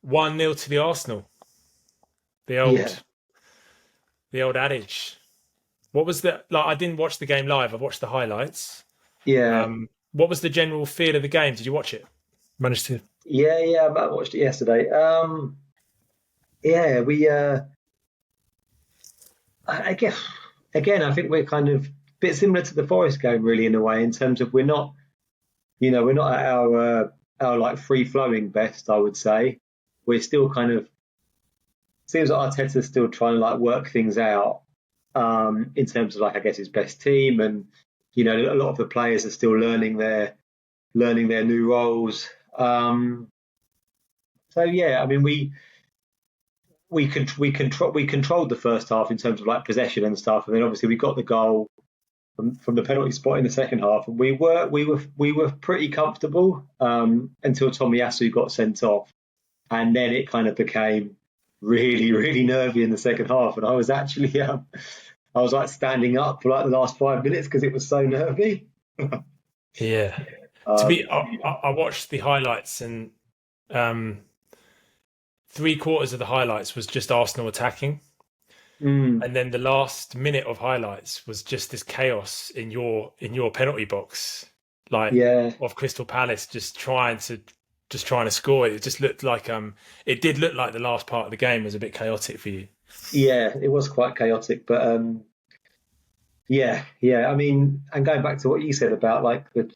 1-0 to the Arsenal. The Yeah, old the old adage. What was the like? I didn't watch the game live. I watched the highlights. yeah, What was the general feel of the game? Did you watch it? Managed to. yeah. I watched it yesterday. Yeah, I guess again, I think we're kind of a bit similar to the Forest game, really, in a way, in terms of we're not at our like free flowing best. I would say we're still kind of seems like Arteta's still trying to like work things out in terms of like I guess his best team, and a lot of the players are still learning their new roles. So yeah, I mean we controlled the first half in terms of like possession and stuff, and then obviously we got the goal from the penalty spot in the second half, and we were pretty comfortable until Tomiyasu got sent off, and then it kind of became really nervy in the second half, and I was actually I was like standing up for like the last 5 minutes because it was so nervy. Yeah. To um, be, I watched the highlights, and um, 3/4 of the highlights was just Arsenal attacking, mm, and then the last minute of highlights was just this chaos in your penalty box, like yeah, of Crystal Palace just trying to score. It just looked like it did look like the last part of the game was a bit chaotic for you. yeah, it was quite chaotic, but yeah. I mean, and going back to what you said about like the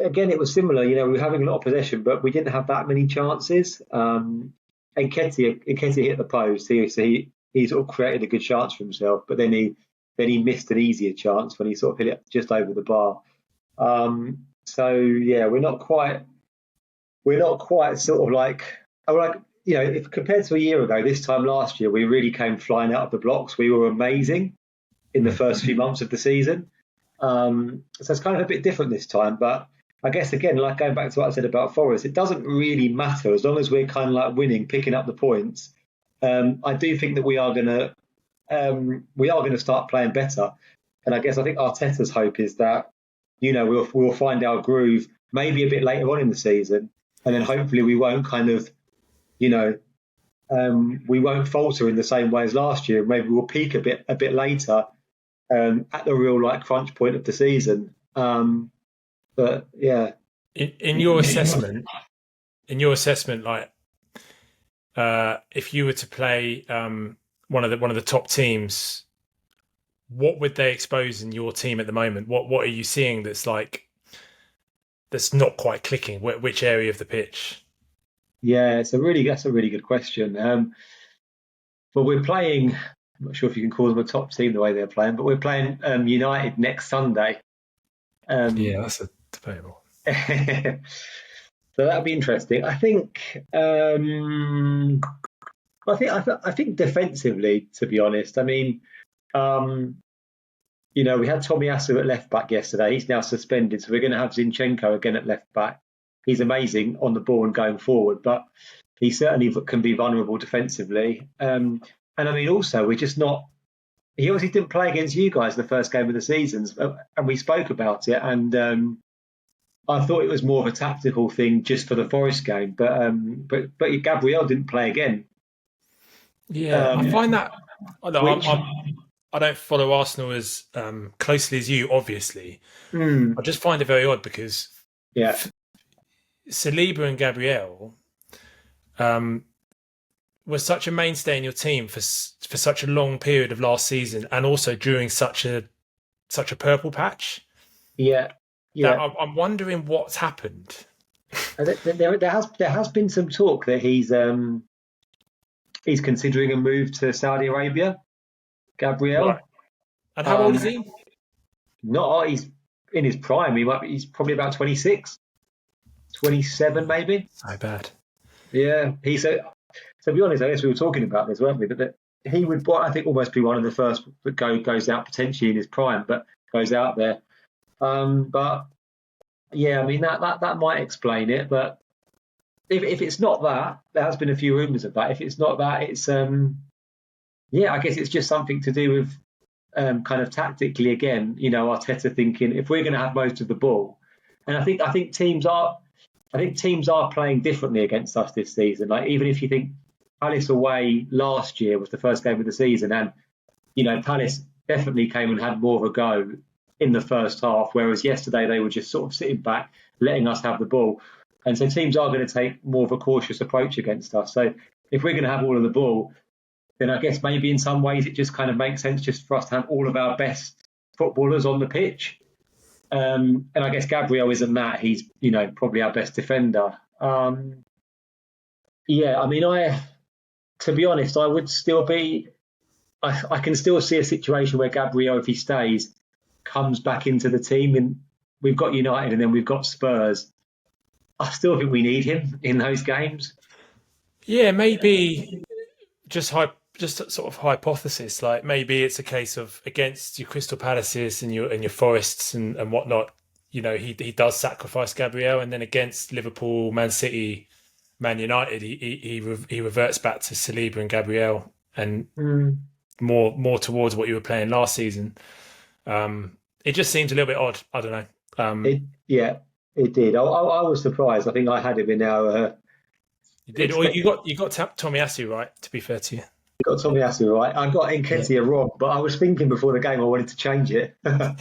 again, it was similar. We were having a lot of possession, but we didn't have that many chances. And Nketiah hit the post. He sort of created a good chance for himself, but then he missed an easier chance when he sort of hit it just over the bar. So yeah, we're not quite sort of like if compared to a year ago, this time last year, we really came flying out of the blocks. We were amazing in the Mm. first few months of the season. So it's kind of a bit different this time. But I guess again, like going back to what I said about Forest, it doesn't really matter as long as we're kind of like winning, picking up the points. I do think that we are gonna start playing better. And I think Arteta's hope is that we'll find our groove maybe a bit later on in the season, and then hopefully we won't kind of you know we won't falter in the same way as last year. Maybe we'll peak a bit later at the real like crunch point of the season. But yeah, In your assessment, like if you were to play one of the top teams, what would they expose in your team at the moment? What are you seeing that's not quite clicking? Which area of the pitch? yeah, that's a really good question. But we're playing. I'm not sure if you can call them a top team the way they're playing, but we're playing United next Sunday. Yeah, Um, that's a debatable. so that'll be interesting. I think defensively, to be honest. I mean, um, we had Tomiyasu at left back yesterday. He's now suspended, so we're going to have Zinchenko again at left back. He's amazing on the ball and going forward, but he certainly can be vulnerable defensively. And I mean, also, we're just not. He obviously didn't play against you guys the first game of the season, and we spoke about it. And I thought it was more of a tactical thing just for the Forest game, but Gabriel didn't play again, Yeah, I um, find that. I don't, which I don't follow Arsenal as closely as you, obviously. I mm, just find it very odd because yeah, Saliba and Gabriel um, were such a mainstay in your team for such a long period of last season, and also during such a purple patch. yeah, That yeah. I'm wondering what's happened. There has been some talk that he's considering a move to Saudi Arabia. Right. Gabriel, And how old is um, he? not he's in his prime. He's probably about 26, 27 maybe. So bad. Yeah, he's a. To be honest, I guess we were talking about this, weren't we? That he would, I think, almost be one of the first that goes out potentially in his prime, but goes out there. But yeah, I mean that might explain it. But if it's not that, there has been a few rumours of that. If it's not that, it's yeah, I guess it's just something to do with kind of tactically again. Arteta thinking if we're going to have most of the ball, and I think teams are. I think teams are playing differently against us this season. Like even if you think Palace away last year was the first game of the season, and Palace definitely came and had more of a go in the first half, whereas yesterday they were just sort of sitting back, letting us have the ball. And so teams are going to take more of a cautious approach against us. So if we're going to have all of the ball, then I guess maybe in some ways it just kind of makes sense just for us to have all of our best footballers on the pitch. And I guess Gabriel isn't that. He's, probably our best defender. Yeah, I mean, to be honest, I would still be. I can still see a situation where Gabriel, if he stays, comes back into the team. And we've got United and then we've got Spurs. I still think we need him in those games. Yeah, maybe just sort of hypothesis. Like maybe it's a case of against your Crystal Palaces and your Forests and whatnot. He does sacrifice Gabriel, and then against Liverpool, Man City, Man United, he reverts back to Saliba and Gabriel and more towards what you were playing last season. It just seems a little bit odd. I don't know. It did. I was surprised. I think I had him in our. You did. Or you got Tomiyasu right. To be fair to you, you got Tomiyasu right. I got Nketiah wrong, but I was thinking before the game I wanted to change it. But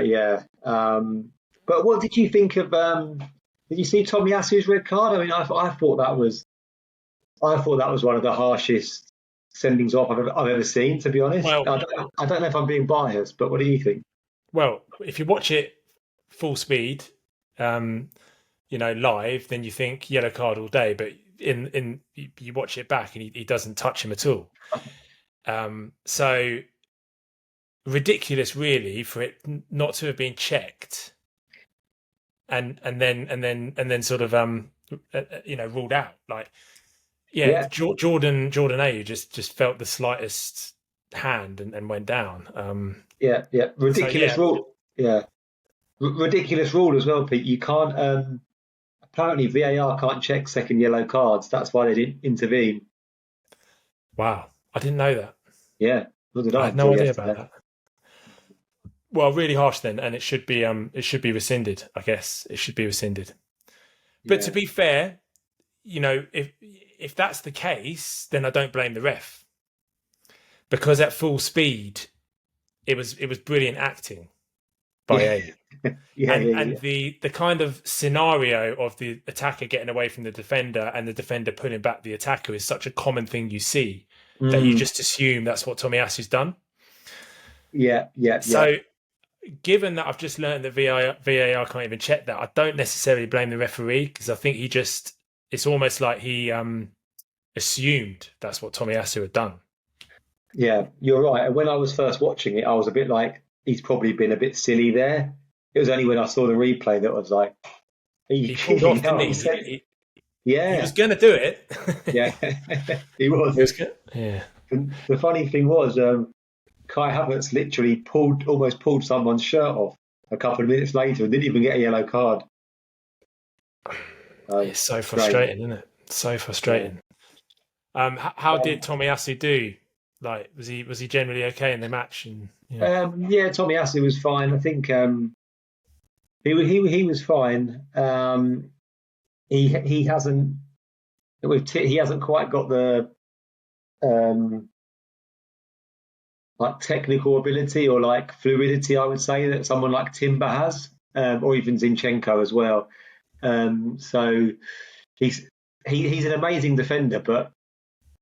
yeah. But what did you think of? Did you see Tomiyasu's red card? I mean, I thought that was one of the harshest sendings off I've ever seen. To be honest, well, I don't know if I'm being biased, but what do you think? Well, if you watch it full speed, live, then you think yellow card all day. But in you watch it back and he doesn't touch him at all. So ridiculous, really, for it not to have been checked, and then sort of ruled out. Like, Jordan Ayew just felt the slightest hand and went down. Ridiculous rule. Yeah, ridiculous rule as well, Pete. You can't. Apparently, VAR can't check second yellow cards. That's why they didn't intervene. Wow, I didn't know that. Yeah, I had no idea about that. Well, really harsh then, and it should be rescinded. I guess it should be rescinded. But to be fair, if that's the case, then I don't blame the ref, because at full speed, it was brilliant acting by A. And the kind of scenario of the attacker getting away from the defender and the defender pulling back the attacker is such a common thing you see that you just assume that's what Tomiyasu's done. So, given that I've just learned that VAR can't even check that, I don't necessarily blame the referee, because I think it's almost like he assumed that's what Tomiyasu had done. Yeah, you're right. And when I was first watching it, I was a bit like, he's probably been a bit silly there. It was only when I saw the replay that I was like, he pulled off, didn't he? He was going to do it. Yeah, he was. Yeah. And the funny thing was, Kai Havertz literally almost pulled someone's shirt off a couple of minutes later and didn't even get a yellow card. It's so frustrating, isn't it? So frustrating. Yeah. How did Tomiyasu do? Like, was he generally okay in the match? And Tomiyasu was fine. I think he was fine. He hasn't quite got the like technical ability or like fluidity, I would say, that someone like Timber has, or even Zinchenko as well. So he's an amazing defender, but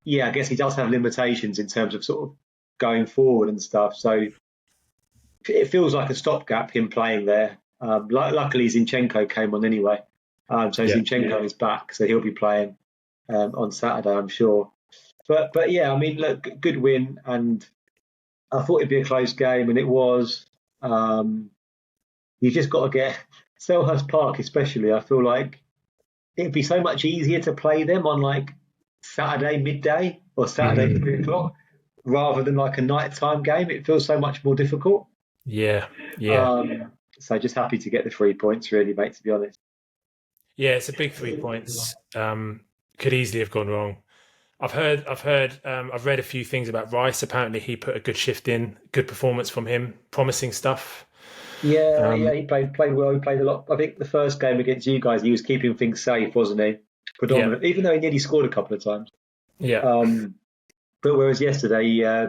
I guess he does have limitations in terms of sort of going forward and stuff. So it feels like a stopgap, him playing there. Luckily, Zinchenko came on anyway. Zinchenko is back, so he'll be playing on Saturday, I'm sure. But yeah, I mean, look, good win, and I thought it'd be a close game, and it was. You just got to get Selhurst Park, especially. I feel like it'd be so much easier to play them on like Saturday midday or Saturday 3 o'clock rather than like a nighttime game. It feels so much more difficult. Yeah. So just happy to get the 3 points, really, mate, to be honest. Yeah, it's a big 3 points. Could easily have gone wrong. I've read a few things about Rice. Apparently he put a good shift in, good performance from him, promising stuff. Yeah, Um, yeah, he played well. He played a lot. I think the first game against you guys, he was keeping things safe, wasn't he? yeah, Predominant, even though he nearly scored a couple of times. yeah, Um, but whereas yesterday he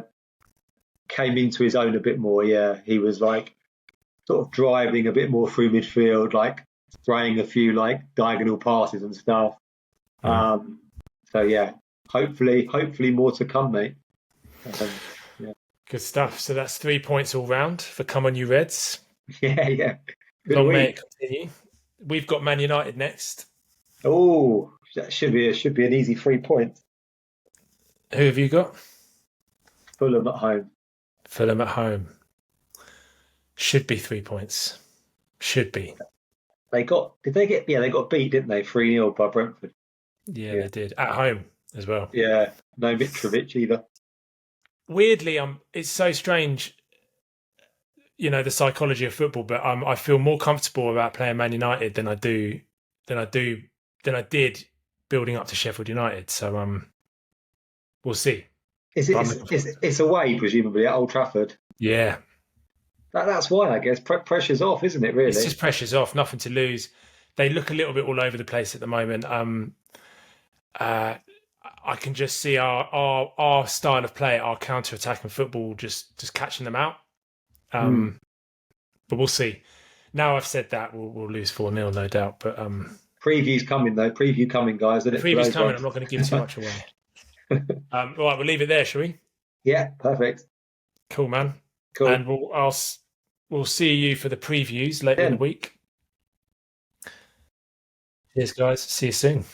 came into his own a bit more. Yeah, he was like sort of driving a bit more through midfield, like throwing a few like diagonal passes and stuff. mm. Um, so yeah, hopefully more to come, mate. Um, yeah, Good stuff. So that's 3 points all round for Come On You Reds. yeah, yeah. Good Long may it week. continue. We've got Man United next. Oh, that should be an easy 3 points. Who have you got? Fulham at home. Fulham at home. Should be 3 points. Should be. Did they get, yeah, they got beat, didn't they? 3-0 by Brentford. Yeah, Yeah. they did. At home as well. Yeah. No Mitrovic either. Weirdly, it's so strange, the psychology of football, but I feel more comfortable about playing Man United than I did building up to Sheffield United. So we'll see. Is But it, I'm it's, looking it's, forward to it. it's away, presumably, at Old Trafford. Yeah. That's why, I guess. Pressure's off, isn't it, It's really? just pressure's off, nothing to lose. They look a little bit all over the place at the moment. Uh, I can just see our style of play, our counter-attacking football, just catching them out. Hmm. But we'll see. Now I've said that, we'll lose 4-0, no doubt. But Preview's coming, though. Preview coming, guys, isn't the it, for preview's those coming. I'm ones? not going to give too much away. All right, we'll leave it there, shall we? Yeah, perfect. Cool, man. Cool. And we'll see you for the previews later in the Then. week. Cheers, guys. See you soon.